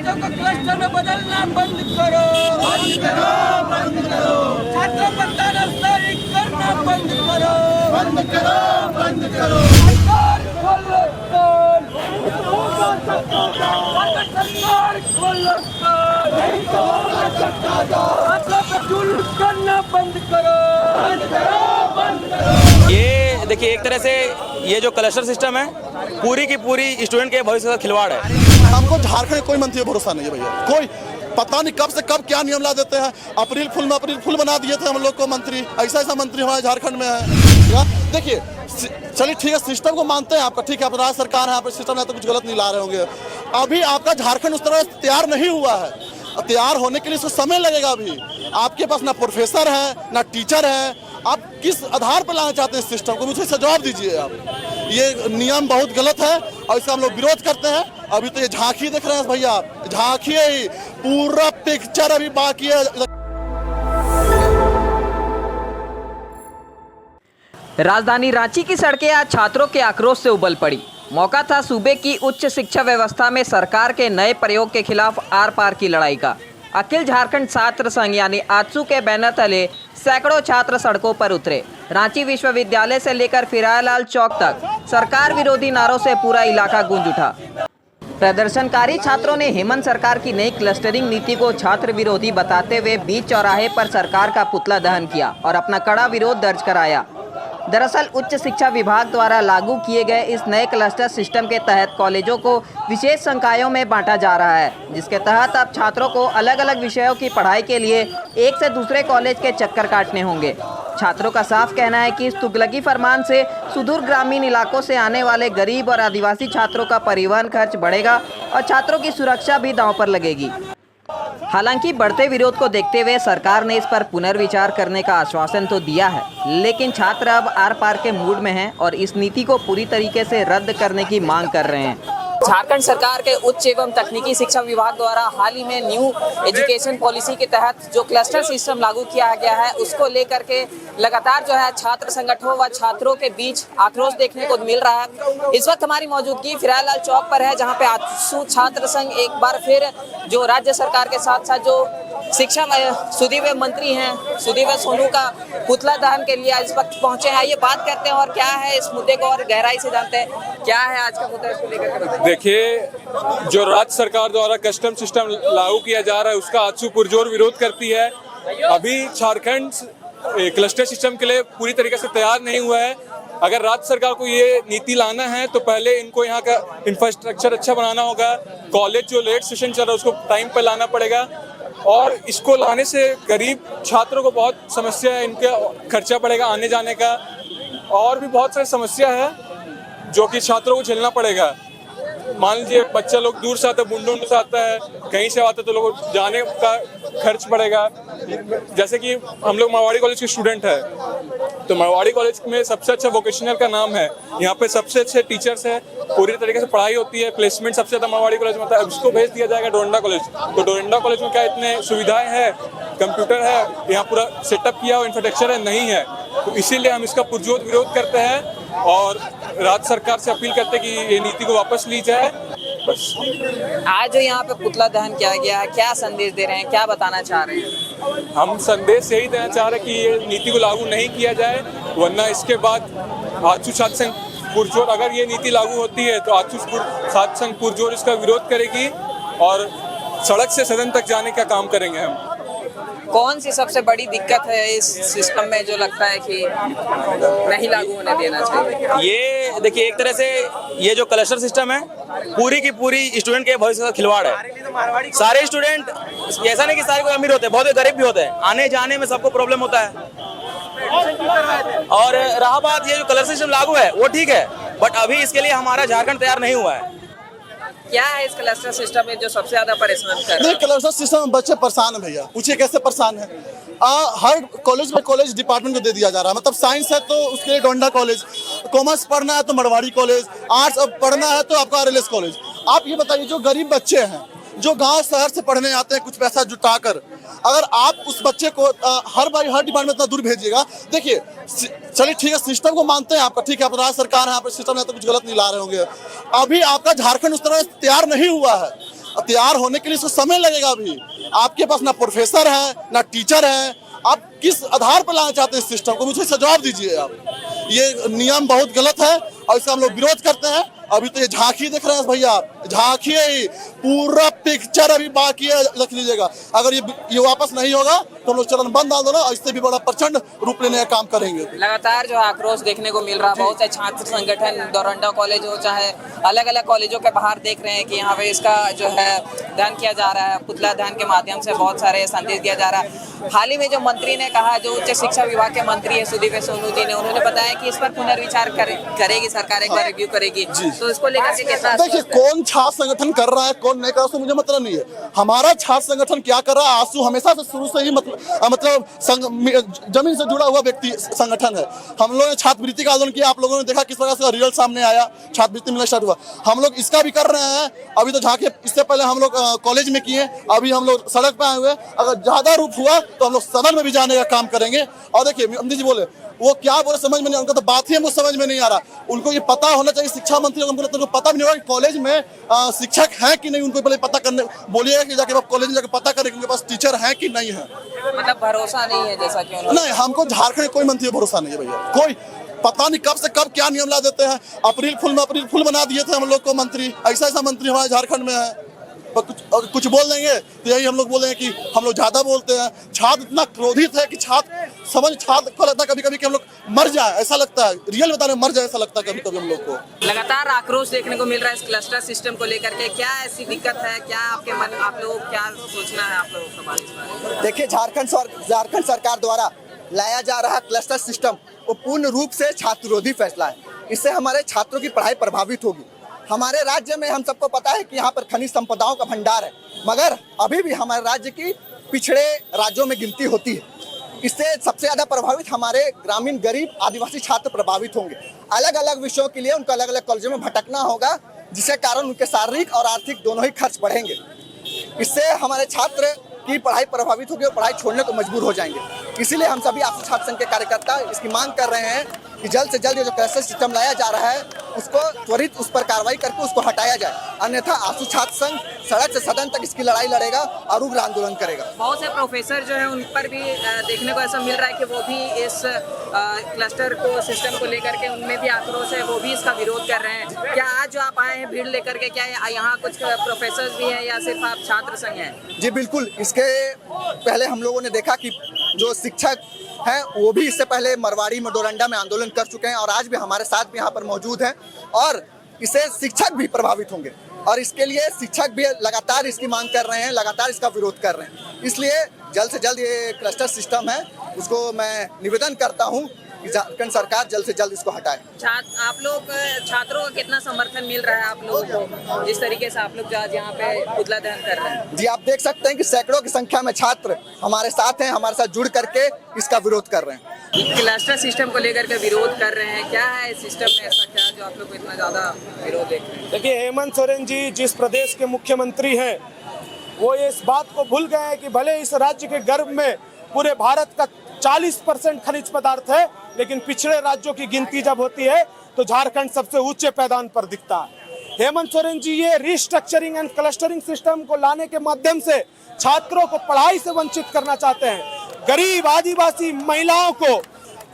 कॉलेजों को क्लस्टर में बदलना बंद करो, बंद करो, बंद करो। छात्रों पर तानाशाही करना बंद करो, बंद करो, बंद करो। सरकार खोलो कान, सरकार खोलो कान, छात्रों पर जुल्म करना बंद करो, बंद करो, बंद करो। ये देखिए, एक तरह से ये जो क्लस्टर सिस्टम है पूरी की पूरी स्टूडेंट के भविष्य का खिलवाड़ है। हमको झारखंड कोई मंत्री भरोसा नहीं है भैया, कोई पता नहीं कब से कब क्या नियम ला देते हैं। अप्रैल फुल बना दिए थे हम लोग को मंत्री, ऐसा मंत्री हमारे झारखंड में है। देखिए चलिए ठीक है, सिस्टम को मानते हैं आपका, ठीक है, आप राज्य सरकार है, आप सिस्टम है तो कुछ गलत नहीं ला रहे होंगे। अभी आपका झारखंड उस तरह तैयार नहीं हुआ है, तैयार होने के लिए इसको समय लगेगा। अभी आपके पास ना प्रोफेसर है ना टीचर है, आप किस आधार पर लाना चाहते हैं सिस्टम को, मुझे इसका जवाब दीजिए आप। ये नियम बहुत गलत है और इसका हम लोग विरोध करते हैं। अभी तो ये झांकी देख रहे हैं भैया, झांकी है ही, पूरा पिक्चर अभी बाकी है। राजधानी रांची की सड़कें आज छात्रों के आक्रोश से उबल पड़ी। मौका था सूबे की उच्च शिक्षा व्यवस्था में सरकार के नए प्रयोग के खिलाफ आर पार की लड़ाई का। अखिल झारखंड छात्र संघ यानी आजसू के बैनर तले सैकड़ों छात्र सड़कों पर उतरे। रांची विश्वविद्यालय से लेकर फिरालाल चौक तक सरकार विरोधी नारों से पूरा इलाका गूंज उठा। प्रदर्शनकारी छात्रों ने हेमंत सरकार की नई क्लस्टरिंग नीति को छात्र विरोधी बताते हुए बीच चौराहे पर सरकार का पुतला दहन किया और अपना कड़ा विरोध दर्ज कराया। दरअसल उच्च शिक्षा विभाग द्वारा लागू किए गए इस नए क्लस्टर सिस्टम के तहत कॉलेजों को विशेष संकायों में बांटा जा रहा है, जिसके तहत अब छात्रों को अलग अलग विषयों की पढ़ाई के लिए एक से दूसरे कॉलेज के चक्कर काटने होंगे। छात्रों का साफ कहना है कि इस तुगलकी फरमान से सुदूर ग्रामीण इलाकों से आने वाले गरीब और आदिवासी छात्रों का परिवहन खर्च बढ़ेगा और छात्रों की सुरक्षा भी दांव पर लगेगी। हालांकि बढ़ते विरोध को देखते हुए सरकार ने इस पर पुनर्विचार करने का आश्वासन तो दिया है, लेकिन छात्र अब आर पार के मूड में हैं और इस नीति को पूरी तरीके से रद्द करने की मांग कर रहे हैं। झारखंड सरकार के उच्च एवं तकनीकी शिक्षा विभाग द्वारा हाल ही में न्यू एजुकेशन पॉलिसी के तहत जो क्लस्टर सिस्टम लागू किया गया है, उसको लेकर के लगातार जो है छात्र संगठनों व छात्रों के बीच आक्रोश देखने को मिल रहा है। इस वक्त हमारी मौजूदगी फिरालाल चौक पर है, जहां पे आजसू छात्र संघ एक बार फिर जो राज्य सरकार के साथ साथ जो शिक्षा सुदीव मंत्री हैं सुदीव सोनू का पुतला दहन के लिए इस वक्त पहुंचे हैं। ये बात करते हैं और क्या है इस मुद्दे को और गहराई से जानते हैं। क्या है आज का मुद्दा, इसको लेकर के देखिए, जो राज्य सरकार द्वारा कस्टम सिस्टम लागू किया जा रहा है उसका आजसू पुरजोर विरोध करती है। अभी झारखंड क्लस्टर सिस्टम के लिए पूरी तरीके से तैयार नहीं हुआ है। अगर राज्य सरकार को ये नीति लाना है तो पहले इनको यहाँ का इंफ्रास्ट्रक्चर अच्छा बनाना होगा। कॉलेज जो लेट सेशन चल रहा है उसको टाइम पर लाना पड़ेगा और इसको लाने से गरीब छात्रों को बहुत समस्या है, इनका खर्चा पड़ेगा आने जाने का, और भी बहुत सारी समस्या है जो कि छात्रों को झेलना पड़ेगा। मान लीजिए बच्चा लोग दूर से आता है, बुंडून से आता है, कहीं से आता है, तो लोगों जाने का खर्च पड़ेगा। जैसे कि हम लोग मारवाड़ी कॉलेज के स्टूडेंट है, तो मारवाड़ी कॉलेज में सबसे अच्छा वोकेशनल का नाम है, यहाँ पे सबसे अच्छे टीचर्स हैं, पूरी तरीके से पढ़ाई होती है, प्लेसमेंट सबसे ज़्यादा मारवाड़ी कॉलेज में होता है। अब इसको भेज दिया जाएगा डोरंडा कॉलेज, तो डोरंडा कॉलेज में क्या इतने सुविधाएं हैं, कंप्यूटर है, यहाँ पूरा सेटअप किया हुआ इंफ्रास्ट्रक्चर है, नहीं है। तो इसीलिए हम इसका पुरजोर विरोध करते हैं और राज्य सरकार से अपील करते हैं कि ये नीति को वापस ली जाए। बस आज जो यहाँ पे पुतला दहन किया गया है, क्या संदेश दे रहे हैं, क्या बताना चाह रहे हैं? हम संदेश यही देना चाह रहे हैं कि ये नीति को लागू नहीं किया जाए, वरना इसके बाद आजसू छात्र संघ पुरजोर, अगर ये नीति लागू होती है तो आजसू छात्र संघ पुरजोर इसका विरोध करेगी और सड़क से सदन तक जाने का काम करेंगे हम। कौन सी सबसे बड़ी दिक्कत है इस सिस्टम में जो लगता है कि नहीं लागू होने देना चाहिए? ये देखिए, एक तरह से ये जो क्लस्टर सिस्टम है पूरी की पूरी स्टूडेंट के भविष्य का खिलवाड़ है। सारे स्टूडेंट, ऐसा नहीं कि सारे कोई अमीर होते हैं, बहुत गरीब भी होते हैं, आने जाने में सबको प्रॉब्लम होता है। और रहा बात ये जो क्लस्टर सिस्टम लागू है वो ठीक है, बट अभी इसके लिए हमारा झारखंड तैयार नहीं हुआ है। क्या है इस क्लस्टर सिस्टम में जो सबसे ज्यादा परेशान कर रहा है? क्लस्टर सिस्टम में बच्चे परेशान है भैया, पूछिए कैसे परेशान है। हर कॉलेज में कॉलेज डिपार्टमेंट को दे दिया जा रहा है, मतलब साइंस है तो उसके लिए डोरंडा कॉलेज, कॉमर्स पढ़ना है तो मरवाड़ी कॉलेज, आर्ट्स अब पढ़ना है तो आपका आरएलएस कॉलेज। आप ये बताइए, जो गरीब बच्चे हैं जो गांव शहर से पढ़ने आते हैं कुछ पैसा जुटाकर, अगर आप उस बच्चे को हर डिपार्टमेंट इतना दूर भेजिएगा। देखिए चलिए ठीक है, सिस्टम को मानते हैं आपका, ठीक है, आप राज्य सरकार है, आप सिस्टम है तो कुछ गलत नहीं ला रहे होंगे। अभी आपका झारखंड उस तरह तैयार नहीं हुआ है, तैयार होने के लिए इसको समय लगेगा। अभी आपके पास ना प्रोफेसर है ना टीचर है, आप किस आधार पर लाना चाहते हैं इस सिस्टम को, मुझे इसका जवाब दीजिए आप। ये नियम बहुत गलत है और इसका हम लोग विरोध करते हैं। अभी तो ये झांकी देख रहे हैं भैया, झांकी है ही, पूरा पिक्चर अभी बाकी है, रख लीजिएगा। अगर ये वापस नहीं होगा तो हम लोग चलन बंद आंदोलन और इससे भी बड़ा प्रचंड रूप लेने का काम करेंगे। लगातार जो आक्रोश देखने को मिल रहा है, बहुत से छात्र संगठन डोरंडा कॉलेज हो चाहे अलग अलग कॉलेजों के बाहर देख रहे हैं कि यहाँ पे इसका जो है दहन किया जा रहा है, पुतला दहन के माध्यम से बहुत सारे संदेश दिया जा रहा है। हाल ही में जो मंत्री ने कहा, जो उच्च शिक्षा विभाग के मंत्री है सुदीप सोनू जी ने, उन्होंने बताया कि इस पर पुनर्विचार करेगी सरकार, एक बार रिव्यू करेगी। तो इसको लेकर के कितना देखिए, कौन छात्र संगठन कर रहा है कौन नहीं कर रहा है मुझे मतलब नहीं है। हमारा छात्र संगठन क्या कर रहा है, आंसू हमेशा से शुरू से ही मतलब जमीन से जुड़ा हुआ व्यक्ति संगठन है। हम लोगों ने छात्रवृत्ति का आंदोलन किया, आप लोगों ने देखा किस प्रकार से रिजल्ट सामने आया, छात्रवृत्ति मिलना स्टार्ट हुआ। हम लोग इसका भी कर रहे हैं। अभी तो झांके इससे पहले हम लोग कॉलेज में किए, अभी हम लोग सड़क पे आए हुए। अगर ज्यादा रूप हुआ तो हम लोग सदन में भी जाने का काम करेंगे। और देखिए अमित जी बोले, वो क्या बोले समझ में नहीं, उनका तो बात ही हमको समझ में नहीं आ रहा। उनको ये पता होना चाहिए, शिक्षा मंत्री को पता भी नहीं होगा कि कॉलेज में शिक्षक हैं कि नहीं। उनको पहले पता करने बोलिएगा कि जाके कॉलेज में जाके पता करें कि उनके पास टीचर हैं कि नहीं है। मतलब भरोसा नहीं है जैसा कि नहीं, हमको झारखंड कोई मंत्री पर भरोसा नहीं है भैया। कोई पता नहीं कब से कब क्या नियम ला देते हैं। अप्रैल फुल बना दिए थे हम लोग को मंत्री, ऐसा मंत्री हमारे झारखंड में है। कुछ बोल देंगे तो यही हम लोग बोलेंगे कि हम लोग ज्यादा बोलते हैं। छात्र इतना क्रोधित है कि छात्र को लगता है कभी कभी कि हम लोग मर जाए, ऐसा लगता है, रियल बता रहे मर जाए ऐसा लगता है कभी कभी हम लोग को। लगातार आक्रोश देखने को मिल रहा है इस क्लस्टर सिस्टम को लेकर के, क्या ऐसी दिक्कत है, क्या आपके मन, आप लोग क्या सोचना है आप लोगों का? देखिए, झारखंड सरकार द्वारा लाया जा रहा क्लस्टर सिस्टम वो पूर्ण रूप से छात्र विरोधी फैसला है। इससे हमारे छात्रों की पढ़ाई प्रभावित होगी। हमारे राज्य में हम सबको पता है कि यहाँ पर खनिज संपदाओं का भंडार है, मगर अभी भी हमारे राज्य की पिछड़े राज्यों में गिनती होती है। इससे सबसे ज़्यादा प्रभावित हमारे ग्रामीण गरीब आदिवासी छात्र प्रभावित होंगे। अलग अलग विषयों के लिए उनको अलग अलग कॉलेजों में भटकना होगा, जिसके कारण उनके शारीरिक और आर्थिक दोनों ही खर्च बढ़ेंगे। इससे हमारे छात्र की पढ़ाई प्रभावित होगी और पढ़ाई छोड़ने को मजबूर हो जाएंगे। इसीलिए हम सभी आंसू छात्र संघ के कार्यकर्ता इसकी मांग कर रहे हैं कि जल्द से जल्द ये जो क्लस्टर सिस्टम लाया जा रहा है उसको त्वरित उस पर कार्रवाई करके उसको हटाया जाए। अन्यथा आंसू छात्र संघ सड़क से सदन तक इसकी लड़ाई लड़ेगा और उग्र आंदोलन करेगा। बहुत से प्रोफेसर जो है उन पर भी देखने को ऐसा मिल रहा है कि वो भी इस क्लस्टर को सिस्टम को लेकर के उनमें भी आक्रोश है, वो भी इसका विरोध कर रहे हैं। क्या आज जो आप आए हैं भीड़ लेकर के, क्या यहाँ कुछ प्रोफेसर भी हैं या सिर्फ आप छात्र संघ हैं? जी बिल्कुल, इसके पहले हम लोगों ने देखा कि जो शिक्षक हैं वो भी इससे पहले मरवाड़ी में डोरंडा में आंदोलन कर चुके हैं और आज भी हमारे साथ भी यहाँ पर मौजूद हैं और इससे शिक्षक भी प्रभावित होंगे और इसके लिए शिक्षक भी लगातार इसकी मांग कर रहे हैं, लगातार इसका विरोध कर रहे हैं। इसलिए जल्द से जल्द ये क्लस्टर सिस्टम है उसको मैं निवेदन करता हूँ कि झारखंड सरकार जल्द से जल्द इसको हटाए। आप लोग छात्रों का कितना समर्थन मिल रहा है आप लोगों को, जिस तरीके से आप लोग आज यहाँ पे पुतला दहन कर रहे हैं? जी, आप देख सकते हैं कि सैकड़ों की संख्या में छात्र हमारे साथ हैं, हमारे साथ जुड़ करके इसका विरोध कर रहे हैं। क्लस्टर सिस्टम को लेकर के विरोध कर रहे हैं, क्या है सिस्टम में ऐसा क्या जो आप लोग को इतना ज्यादा विरोध देख रहे हैं? देखिए, हेमंत सोरेन जी जिस प्रदेश के मुख्यमंत्री हैं वो इस बात को भूल गए हैं कि भले इस राज्य के गर्भ में पूरे भारत का 40% खनिज पदार्थ है, लेकिन पिछड़े राज्यों की गिनती जब होती है तो झारखंड सबसे ऊंचे पैदान पर दिखता है। हेमंत सोरेन जी ये रिस्ट्रक्चरिंग एंड क्लस्टरिंग सिस्टम को लाने के माध्यम से छात्रों को पढ़ाई से वंचित करना चाहते हैं। गरीब आदिवासी महिलाओं को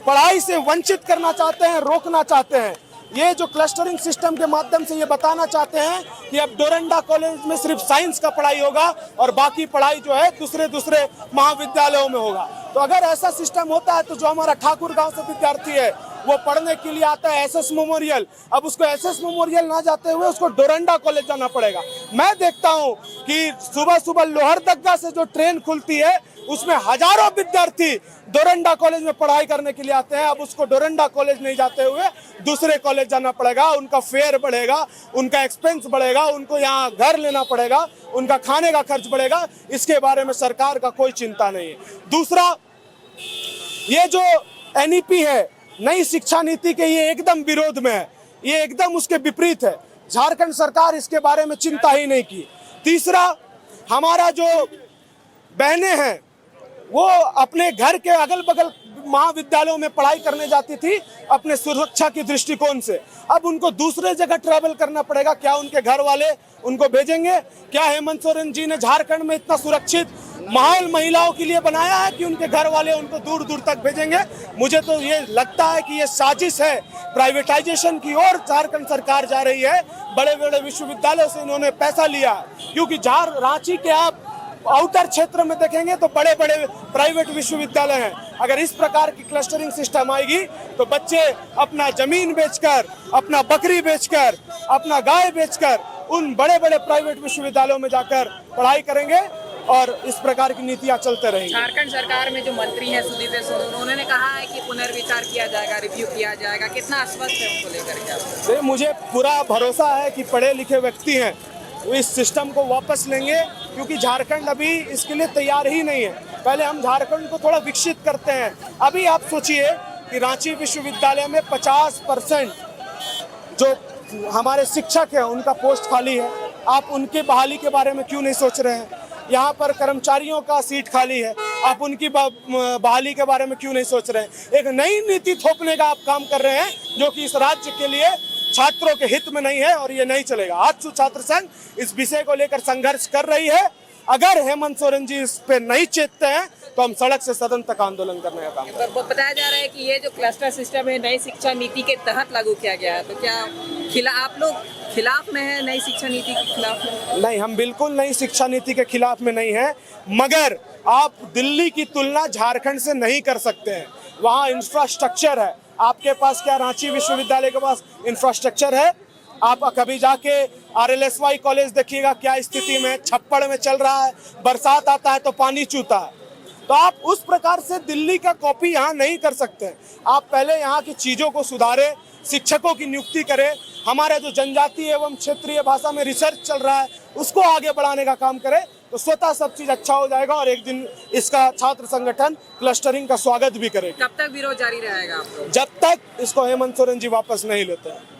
पढ़ाई से वंचित करना चाहते हैं, रोकना चाहते हैं। ये जो क्लस्टरिंग सिस्टम के माध्यम से ये बताना चाहते हैं कि अब डोरंडा कॉलेज में सिर्फ साइंस का पढ़ाई होगा और बाकी पढ़ाई जो है दूसरे महाविद्यालयों में होगा। तो अगर ऐसा सिस्टम होता है तो जो हमारा ठाकुर गांव से विद्यार्थी है वो पढ़ने के लिए आता है एसएस मेमोरियल, अब उसको एसएस मेमोरियल ना जाते हुए उसको डोरंडा कॉलेज जाना पड़ेगा। मैं देखता हूँ कि सुबह सुबह लोहरदगा से जो ट्रेन खुलती है उसमें हजारों विद्यार्थी डोरंडा कॉलेज में पढ़ाई करने के लिए आते हैं। अब उसको डोरंडा कॉलेज नहीं जाते हुए दूसरे कॉलेज जाना पड़ेगा, उनका फेयर बढ़ेगा, उनका एक्सपेंस बढ़ेगा, उनको यहाँ घर लेना पड़ेगा, उनका खाने का खर्च बढ़ेगा। इसके बारे में सरकार का कोई चिंता नहीं है। दूसरा, ये जो एनईपी है नई शिक्षा नीति के, ये एकदम विरोध में है, ये एकदम उसके विपरीत है। झारखंड सरकार इसके बारे में चिंता ही नहीं की। तीसरा, हमारा जो बहनें हैं वो अपने घर के अगल बगल महाविद्यालयों में पढ़ाई करने जाती थी अपने सुरक्षा की दृष्टिकोण से, अब उनको दूसरे जगह ट्रैवल करना पड़ेगा। क्या उनके घर वाले उनको भेजेंगे? क्या हेमंत सोरेन जी ने झारखंड में इतना सुरक्षित माहौल महिलाओं के लिए बनाया है कि उनके घर वाले उनको दूर दूर तक भेजेंगे? मुझे तो ये लगता है कि ये साजिश है, प्राइवेटाइजेशन की ओर झारखंड सरकार जा रही है। बड़े बड़े विश्वविद्यालयों से इन्होंने पैसा लिया, क्योंकि रांची के आप आउटर क्षेत्र में देखेंगे तो बड़े बड़े प्राइवेट विश्वविद्यालय हैं। अगर इस प्रकार की क्लस्टरिंग सिस्टम आएगी तो बच्चे अपना जमीन बेचकर, अपना बकरी बेचकर, अपना गाय बेचकर उन बड़े बड़े प्राइवेट विश्वविद्यालयों में जाकर पढ़ाई करेंगे और इस प्रकार की नीतियां चलते रहेंगी। झारखंड सरकार में जो मंत्री हैं सुदीप सोरेन, उन्होंने कहा है कि पुनर्विचार किया जाएगा, रिव्यू किया जाएगा। कितना आश्वस्त है उनको लेकर के आप? मुझे पूरा भरोसा है कि पढ़े लिखे व्यक्ति हैं वो इस सिस्टम को वापस लेंगे, क्योंकि झारखंड अभी इसके लिए तैयार ही नहीं है। पहले हम झारखंड को थोड़ा विकसित करते हैं। अभी आप सोचिए कि रांची विश्वविद्यालय में 50% जो हमारे शिक्षक हैं उनका पोस्ट खाली है। आप उनके बहाली के बारे में क्यों नहीं सोच रहे हैं? यहाँ पर कर्मचारियों का सीट खाली है, आप उनकी बहाली के बारे में क्यों नहीं सोच रहे हैं? एक नई नीति थोपने का आप काम कर रहे हैं जो कि इस राज्य के लिए छात्रों के हित में नहीं है और ये नहीं चलेगा। आजसू छात्र संघ इस विषय को लेकर संघर्ष कर रही है। अगर हेमंत सोरेन जी इस पे नहीं चेतते हैं तो हम सड़क से सदन तक आंदोलन करने का काम करेंगे। बताया जा रहा है कि ये जो क्लस्टर सिस्टम है नई शिक्षा नीति के तहत लागू किया गया है, तो क्या आप लोग खिलाफ में है? नई शिक्षा नीति के खिलाफ में? नहीं, हम बिल्कुल नई शिक्षा नीति के खिलाफ में नहीं है, मगर आप दिल्ली की तुलना झारखंड से नहीं कर सकते हैं। वहाँ इंफ्रास्ट्रक्चर है, आपके पास क्या रांची विश्वविद्यालय के पास इंफ्रास्ट्रक्चर है? आप कभी जाके RLSY कॉलेज देखिएगा क्या स्थिति में, छप्पड़ में चल रहा है, बरसात आता है तो पानी चूता है। तो आप उस प्रकार से दिल्ली का कॉपी यहाँ नहीं कर सकते। आप पहले यहाँ की चीज़ों को सुधारें, शिक्षकों की नियुक्ति करें, हमारे जो जनजातीय एवं क्षेत्रीय भाषा में रिसर्च चल रहा है उसको आगे बढ़ाने का काम करें, तो स्वतः सब चीज़ अच्छा हो जाएगा और एक दिन इसका छात्र संगठन क्लस्टरिंग का स्वागत भी करेगा। कब तक विरोध जारी रहेगा आप लोग? जब तक इसको हेमंत सोरेन जी वापस नहीं लेते हैं।